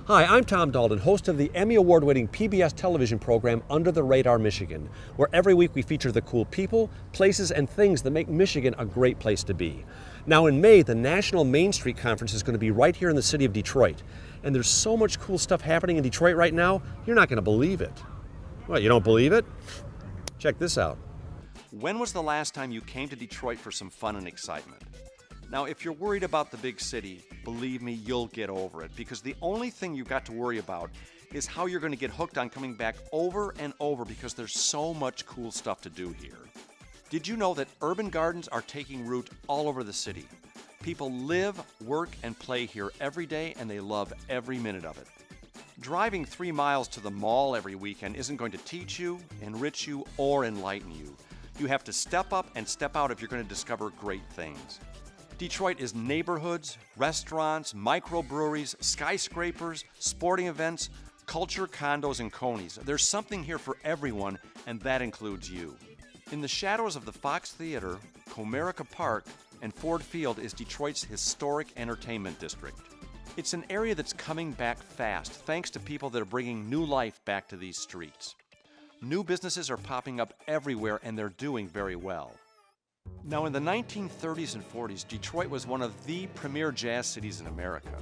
Hi, I'm Tom Dalton, host of the Emmy Award-winning PBS television program Under the Radar Michigan, where every week we feature the cool people, places, and things that make Michigan a great place to be. Now in May, the National Main Street Conference is going to be right here in the city of Detroit. And there's so much cool stuff happening in Detroit right now, you're not going to believe it. What, you don't believe it? Check this out. When was the last time you came to Detroit for some fun and excitement? Now, if you're worried about the big city, believe me, you'll get over it, because the only thing you've got to worry about is how you're going to get hooked on coming back over and over, because there's so much cool stuff to do here. Did you know that urban gardens are taking root all over the city? People live, work, and play here every day, and they love every minute of it. Driving 3 miles to the mall every weekend isn't going to teach you, enrich you, or enlighten you. You have to step up and step out if you're going to discover great things. Detroit is neighborhoods, restaurants, microbreweries, skyscrapers, sporting events, culture, condos, and conies. There's something here for everyone, and that includes you. In the shadows of the Fox Theater, Comerica Park, and Ford Field is Detroit's historic entertainment district. It's an area that's coming back fast, thanks to people that are bringing new life back to these streets. New businesses are popping up everywhere, and they're doing very well. Now, in the 1930s and 40s, Detroit was one of the premier jazz cities in America.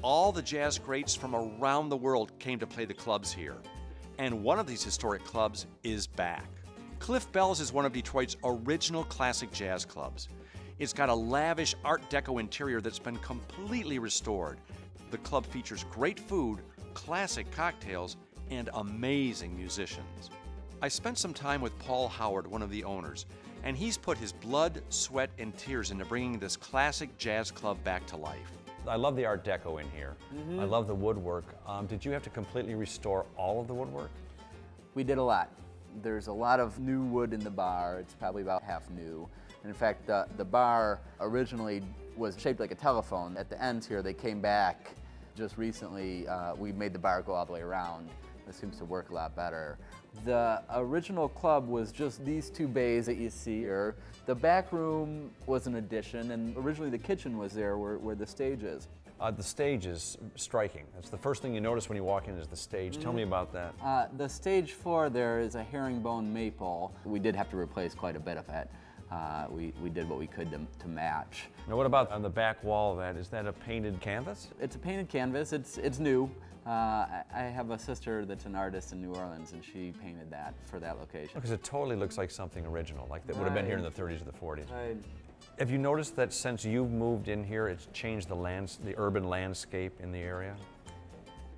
All the jazz greats from around the world came to play the clubs here. And one of these historic clubs is back. Cliff Bell's is one of Detroit's original classic jazz clubs. It's got a lavish Art Deco interior that's been completely restored. The club features great food, classic cocktails, and amazing musicians. I spent some time with Paul Howard, one of the owners, and he's put his blood, sweat, and tears into bringing this classic jazz club back to life. I love the Art Deco in here. I love the woodwork. Did you have to completely restore all of the woodwork? We did a lot. There's a lot of new wood in the bar. It's probably about half new. And in fact, the bar originally was shaped like a telephone. At the ends here, they came back just recently. We made the bar go all the way around. It seems to work a lot better. The original club was just these 2 bays that you see here. The back room was an addition, and originally the kitchen was there where the stage is. The stage is striking. That's the first thing you notice when you walk in is the stage. Tell me about that. The stage floor there is a herringbone maple. We did have to replace quite a bit of it. We did what we could to match. Now what about on the back wall of that? Is that a painted canvas? It's a painted canvas. It's new. I have a sister that's an artist in New Orleans, and she painted that for that location. Because it totally looks like something original, like that would have been here in the 30s or the 40s. Right. Have you noticed that since you've moved in here, it's changed the urban landscape in the area?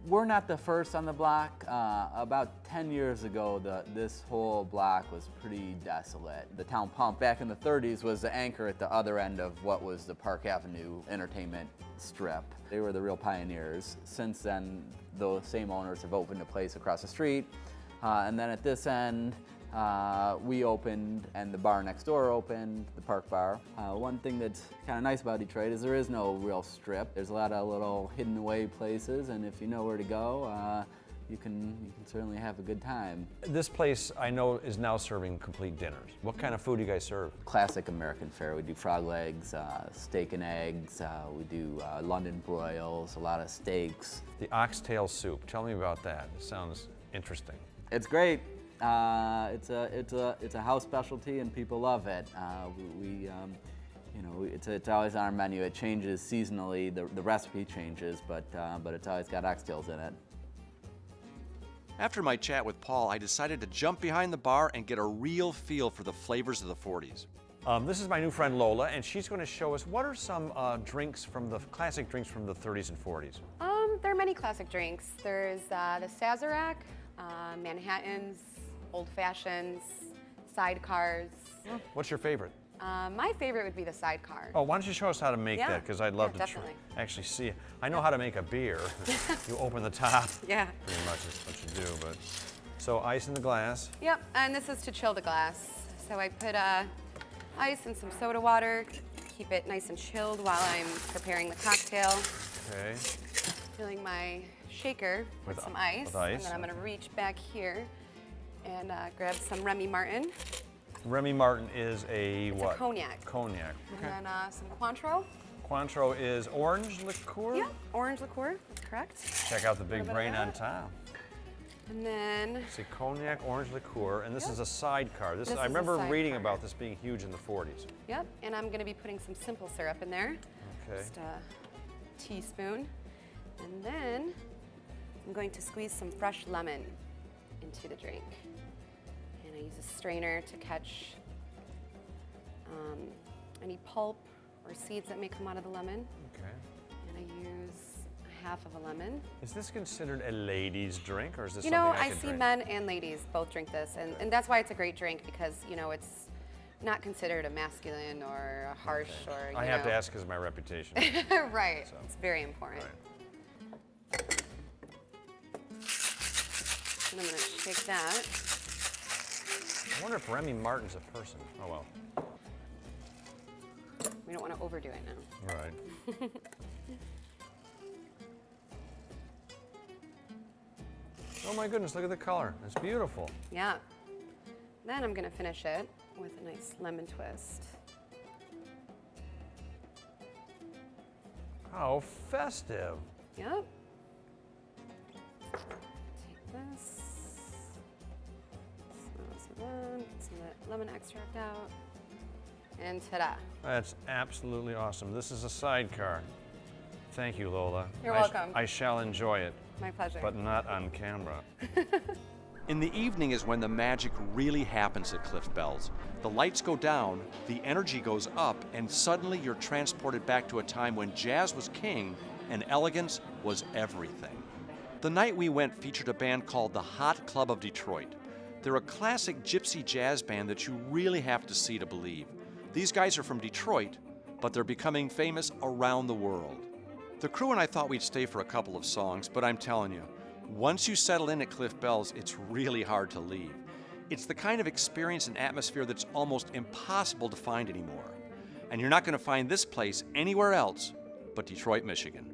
We're not the first on the block. About 10 years ago, this whole block was pretty desolate. The town pump back in the 30s was the anchor at the other end of what was the Park Avenue entertainment strip. They were the real pioneers. Since then, those same owners have opened a place across the street. And then at this end, we opened, and the bar next door opened, the Park Bar. One thing that's kind of nice about Detroit is there is no real strip. There's a lot of little hidden away places, and if you know where to go, you can certainly have a good time. This place, I know, is now serving complete dinners. What kind of food do you guys serve? Classic American fare. We do frog legs, steak and eggs. We do London broils, a lot of steaks. The oxtail soup. Tell me about that. It sounds interesting. It's great. It's a house specialty, and people love it. It's always on our menu. It changes seasonally. The recipe changes, but it's always got oxtails in it. After my chat with Paul, I decided to jump behind the bar and get a real feel for the flavors of the 40s. This is my new friend Lola, and she's going to show us what are some classic drinks from the 30s and 40s. There are many classic drinks. There's the Sazerac, Manhattans, Old Fashions, Sidecars. What's your favorite? My favorite would be the Sidecar. Oh, why don't you show us how to make that? Because I'd love to actually see it. I know how to make a beer. You open the top. Yeah. Pretty much is what you do. But so ice in the glass. Yep, and this is to chill the glass. So I put ice and some soda water, keep it nice and chilled while I'm preparing the cocktail. Okay. Filling my shaker with some ice. And then I'm going to reach back here and grab some Remy Martin. Remy Martin is a what? It's a cognac. Cognac. Okay. And then some Cointreau. Cointreau is orange liqueur? Yeah, orange liqueur, that's correct. Check out the big bit of brain on that. top. And then, See, cognac, orange liqueur, and this Yep. is a sidecar. This I is a remember reading sidecar. about this being huge in the 40s. yep, and I'm gonna be putting some simple syrup in there. Okay. Just a teaspoon. And then I'm going to squeeze some fresh lemon into the drink. And I use a strainer to catch any pulp or seeds that may come out of the lemon. Okay. And I use half of a lemon. Is this considered a ladies' drink, or is this You something know, I I could see drink? men and ladies both drink this, and that's why it's a great drink because, you know, it's not considered a masculine or a harsh or, you I have know. to ask because of my reputation. Right, So. it's very important. Right. And I'm gonna shake that. I wonder if Remy Martin's a person. Oh well. We don't want to overdo it now. All right. Oh my goodness, look at the color. It's beautiful. Yeah. Then I'm gonna finish it with a nice lemon twist. How festive. Yep. Take this. Get some of the lemon extract out. And ta-da. That's absolutely awesome. This is a sidecar. Thank you, Lola. You're welcome. I shall enjoy it, My pleasure. but not on camera. In the evening is when the magic really happens at Cliff Bells. The lights go down, the energy goes up, and suddenly you're transported back to a time when jazz was king and elegance was everything. The night we went featured a band called the Hot Club of Detroit. They're a classic gypsy jazz band that you really have to see to believe. These guys are from Detroit, but they're becoming famous around the world. The crew and I thought we'd stay for a couple of songs, but I'm telling you, once you settle in at Cliff Bells, it's really hard to leave. It's the kind of experience and atmosphere that's almost impossible to find anymore. And you're not going to find this place anywhere else but Detroit, Michigan.